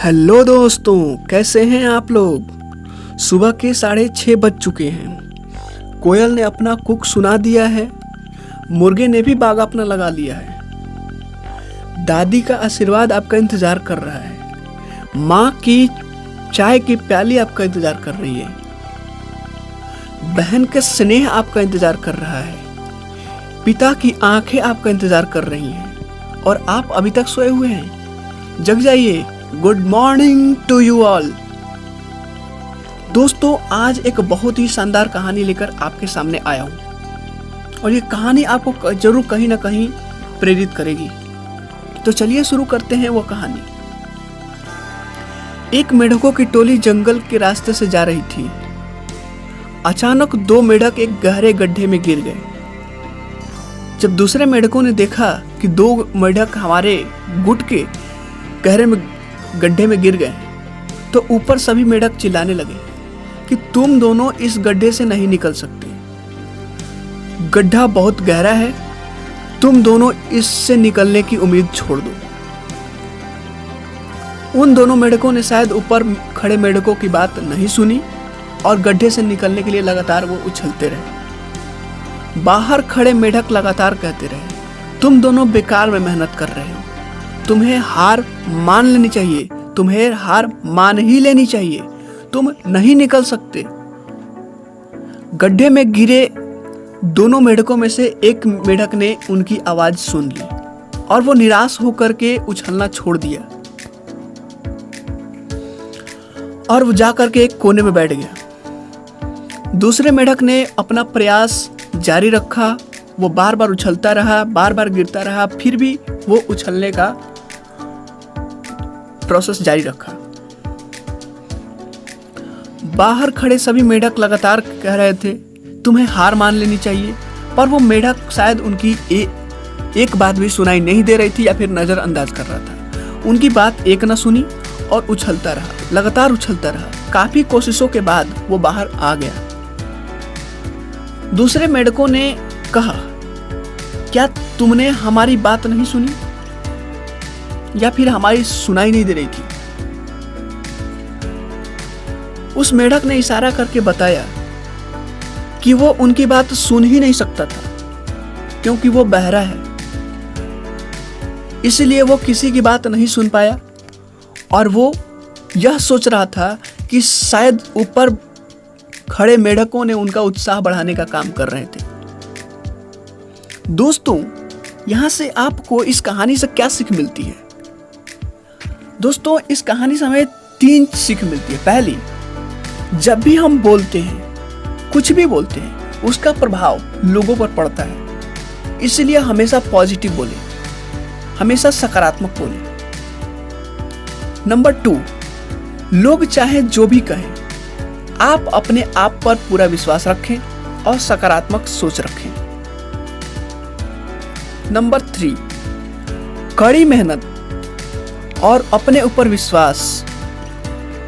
Hello दोस्तों, कैसे हैं आप लोग। सुबह के 6:30 बज चुके हैं। कोयल ने अपना कुक सुना दिया है, मुर्गे ने भी बाग अपना लगा लिया है। दादी का आशीर्वाद आपका इंतजार कर रहा है। माँ की चाय की प्याली आपका इंतजार कर रही है। बहन के स्नेह आपका इंतजार कर रहा है। पिता की आंखें आपका इंतजार कर रही हैं और आप अभी तक सोए हुए हैं। जग जाइए। Good morning to you all. दोस्तों, आज एक बहुत ही शानदार कहानी लेकर आपके सामने आया हूं और ये कहानी आपको जरूर कहीं ना कहीं प्रेरित करेगी। तो चलिए शुरू करते हैं वो कहानी। एक मेढकों की टोली जंगल के रास्ते से जा रही थी। अचानक 2 मेढक एक गहरे गड्ढे में गिर गए। जब दूसरे मेढकों ने देखा कि 2 मेढक हमारे गुट के गहरे में गड्ढे में गिर गए, तो ऊपर सभी मेढक चिल्लाने लगे कि तुम दोनों इस गड्ढे से नहीं निकल सकते। गड्ढा बहुत गहरा है, तुम दोनों इससे निकलने की उम्मीद छोड़ दो। उन दोनों मेढकों ने शायद ऊपर खड़े मेढकों की बात नहीं सुनी और गड्ढे से निकलने के लिए लगातार वो उछलते रहे। बाहर खड़े मेढक लगातार कहते रहे, तुम दोनों बेकार में मेहनत कर रहे हो। तुम्हें हार मान लेनी चाहिए, तुम्हें हार मान ही लेनी चाहिए, तुम नहीं निकल सकते। गड्ढे में गिरे दोनों मेढकों में से एक मेढक ने उनकी आवाज सुन ली और वो निराश होकर के उछलना छोड़ दिया और वो जाकर के एक कोने में बैठ गया। दूसरे मेढक ने अपना प्रयास जारी रखा। वो बार बार उछलता रहा, बार बार गिरता रहा, फिर भी वो उछलने का प्रोसेस जारी रखा। बाहर खड़े सभी मेढक लगातार कह रहे थे, तुम्हें हार मान लेनी चाहिए, पर वो मेढक शायद उनकी एक बात भी सुनाई नहीं दे रही थी या फिर नजरअंदाज कर रहा था। उनकी बात एक न सुनी और उछलता रहा, लगातार उछलता रहा। काफी कोशिशों के बाद वो बाहर आ गया। दूसरे मेढकों ने कहा, क्या तुमने हमारी बात नहीं सुनी या फिर हमारी सुनाई नहीं दे रही थी? उस मेढक ने इशारा करके बताया कि वो उनकी बात सुन ही नहीं सकता था क्योंकि वो बहरा है। इसलिए वो किसी की बात नहीं सुन पाया और वो यह सोच रहा था कि शायद ऊपर खड़े मेढकों ने उनका उत्साह बढ़ाने का काम कर रहे थे। दोस्तों, यहां से आपको इस कहानी से क्या सीख मिलती है? दोस्तों, इस कहानी से हमें 3 सीख मिलती है। पहली, जब भी हम बोलते हैं, कुछ भी बोलते हैं, उसका प्रभाव लोगों पर पड़ता है। इसलिए हमेशा पॉजिटिव बोले, हमेशा सकारात्मक बोले। नंबर 2, लोग चाहे जो भी कहें, आप अपने आप पर पूरा विश्वास रखें और सकारात्मक सोच रखें। नंबर 3, कड़ी मेहनत और अपने ऊपर विश्वास।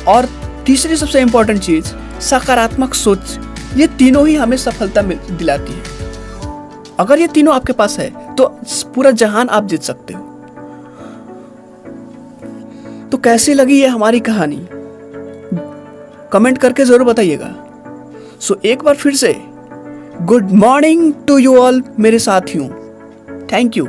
और तीसरी सबसे इंपॉर्टेंट चीज, सकारात्मक सोच। ये तीनों ही हमें सफलता दिलाती है। अगर ये तीनों आपके पास है तो पूरा जहान आप जीत सकते हो। तो कैसी लगी ये हमारी कहानी, कमेंट करके जरूर बताइएगा। सो एक बार फिर से good morning to you all मेरे साथियों। Thank you.